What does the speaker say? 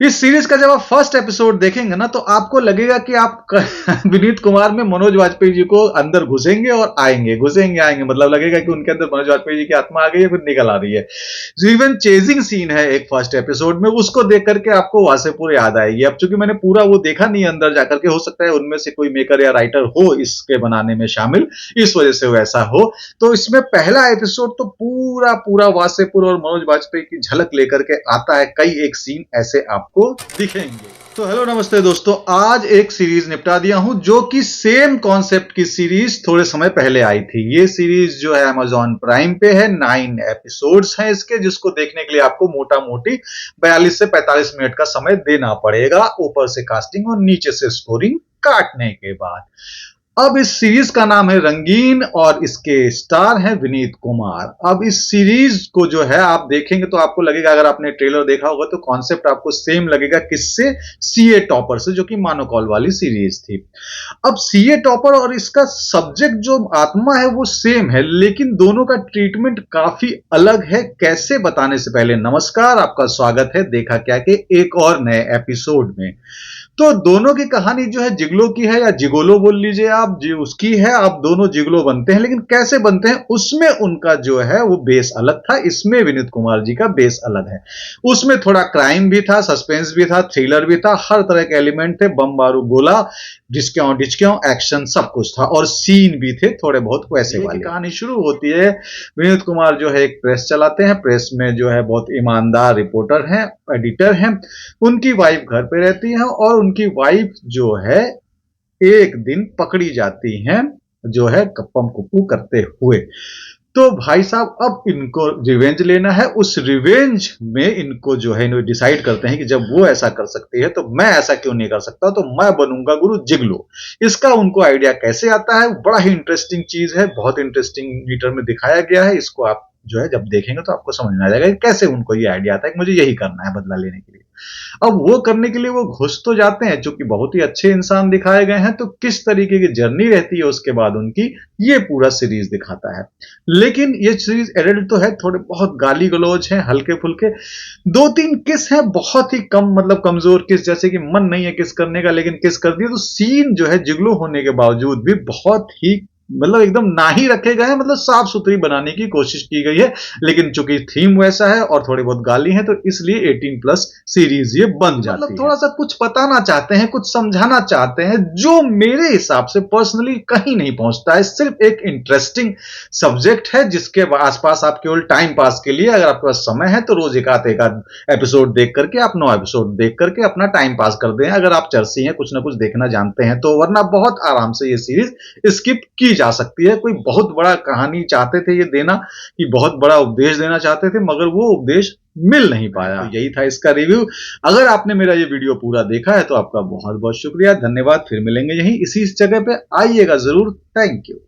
इस सीरीज का जब आप फर्स्ट एपिसोड देखेंगे ना तो आपको लगेगा कि आप विनीत कुमार में मनोज वाजपेयी जी को अंदर घुसेंगे और आएंगे, घुसेंगे आएंगे, मतलब लगेगा कि उनके अंदर मनोज वाजपेयी जी की आत्मा आ गई है फिर निकल आ रही है। इवन चेजिंग सीन है एक फर्स्ट एपिसोड में, उसको देख करके आपको वासेपुर याद आएगी। अब चूंकि मैंने पूरा वो देखा नहीं अंदर जाकर के, हो सकता है उनमें से कोई मेकर या राइटर हो इसके बनाने में शामिल, इस वजह से वैसा हो। तो इसमें पहला एपिसोड तो पूरा पूरा वासेपुर और मनोज वाजपेयी की झलक लेकर के आता है। कई एक सीन ऐसे आपको दिखेंगे। तो हेलो नमस्ते दोस्तों, आज एक सीरीज निपटा दिया हूं जो कि सेम कॉन्सेप्ट की सीरीज थोड़े समय पहले आई थी। ये सीरीज जो है अमेजॉन प्राइम पे है, 9 एपिसोड्स हैं इसके, जिसको देखने के लिए आपको मोटा मोटी 42 से 45 मिनट का समय देना पड़ेगा, ऊपर से कास्टिंग और नीचे से स्कोरिंग काटने के बाद। अब इस सीरीज का नाम है रंगीन और इसके स्टार हैं विनीत कुमार। अब इस सीरीज को जो है आप देखेंगे तो आपको लगेगा, अगर आपने ट्रेलर देखा होगा तो कॉन्सेप्ट आपको सेम लगेगा किससे, सीए टॉपर से, जो कि मानोकॉल वाली सीरीज थी। अब सीए टॉपर और इसका सब्जेक्ट जो आत्मा है वो सेम है, लेकिन दोनों का ट्रीटमेंट काफी अलग है। कैसे, बताने से पहले नमस्कार, आपका स्वागत है देखा क्या के एक और नए एपिसोड में। तो दोनों की कहानी जो है जिगलो की है, या जिगोलो बोल लीजिए आप, जी उसकी है। आप दोनों जिगलो बनते हैं, लेकिन कैसे बनते हैं उसमें उनका जो है वो बेस अलग था, इसमें विनीत कुमार जी का बेस अलग है। उसमें थोड़ा क्राइम भी था, सस्पेंस भी था, थ्रिलर भी था, हर तरह के एलिमेंट थे, बम बारूद गोला, डिस्क्यों डिस्क्यों एक्शन सब कुछ था, और सीन भी थे थोड़े बहुत वैसे वाले। कहानी शुरू होती है, विनीत कुमार जो है एक प्रेस चलाते हैं, प्रेस में जो है बहुत ईमानदार रिपोर्टर हैं, एडिटर हैं। उनकी वाइफ घर पे रहती है और उनकी वाइफ जो है एक दिन पकड़ी जाती हैं, जो है कप्पम कुप्पू करते हुए। तो भाई साहब अब इनको रिवेंज लेना है। उस रिवेंज में इनको जो है इन्होंने डिसाइड करते हैं कि जब वो ऐसा कर सकती है तो मैं ऐसा क्यों नहीं कर सकता, तो मैं बनूंगा गुरु जिगलो। इसका उनको आइडिया कैसे आता है, बड़ा ही इंटरेस्टिंग चीज है, बहुत इंटरेस्टिंग मीटर में दिखाया गया है। इसको आप जो है जब देखेंगे तो आपको समझ में आ जाएगा कि कैसे उनको ये आइडिया आता है कि मुझे यही करना है बदला लेने के लिए। अब वो करने के लिए वो घुस तो जाते हैं, चूंकि बहुत ही अच्छे इंसान दिखाए गए हैं, तो किस तरीके की जर्नी रहती है उसके बाद उनकी, ये पूरा सीरीज दिखाता है। लेकिन ये सीरीज एडल्ट तो है, थोड़े बहुत गाली गलौज हैं, हल्के फुल्के, 2-3 किस हैं, बहुत ही कम, मतलब कमजोर किस, जैसे कि मन नहीं है किस करने का लेकिन किस कर दिया। तो सीन जो है जिगलो होने के बावजूद भी बहुत ही, मतलब एकदम ना ही रखे गए हैं, मतलब साफ सुथरी बनाने की कोशिश की गई है। लेकिन चूंकि थीम वैसा है और थोड़ी बहुत गाली है, तो इसलिए 18+ सीरीज ये बन जाती है। थोड़ा सा कुछ बताना चाहते हैं, कुछ समझाना चाहते हैं, जो मेरे हिसाब से पर्सनली कहीं नहीं पहुंचता है। सिर्फ एक इंटरेस्टिंग सब्जेक्ट है जिसके आसपास आप केवल टाइम पास के लिए, अगर आपके पास समय है तो रोज एक आध एपिसोड देख करके आप 9 एपिसोड देख करके अपना टाइम पास कर दें, अगर आप चरसी हैं, कुछ ना कुछ देखना जानते हैं तो। वरना बहुत आराम से ये सीरीज स्किप की जा सकती है। कोई बहुत बड़ा कहानी चाहते थे ये देना, कि बहुत बड़ा उपदेश देना चाहते थे, मगर वो उपदेश मिल नहीं पाया। तो यही था इसका रिव्यू। अगर आपने मेरा ये वीडियो पूरा देखा है तो आपका बहुत बहुत शुक्रिया, धन्यवाद। फिर मिलेंगे यहीं इसी जगह पे, आइएगा जरूर। Thank you.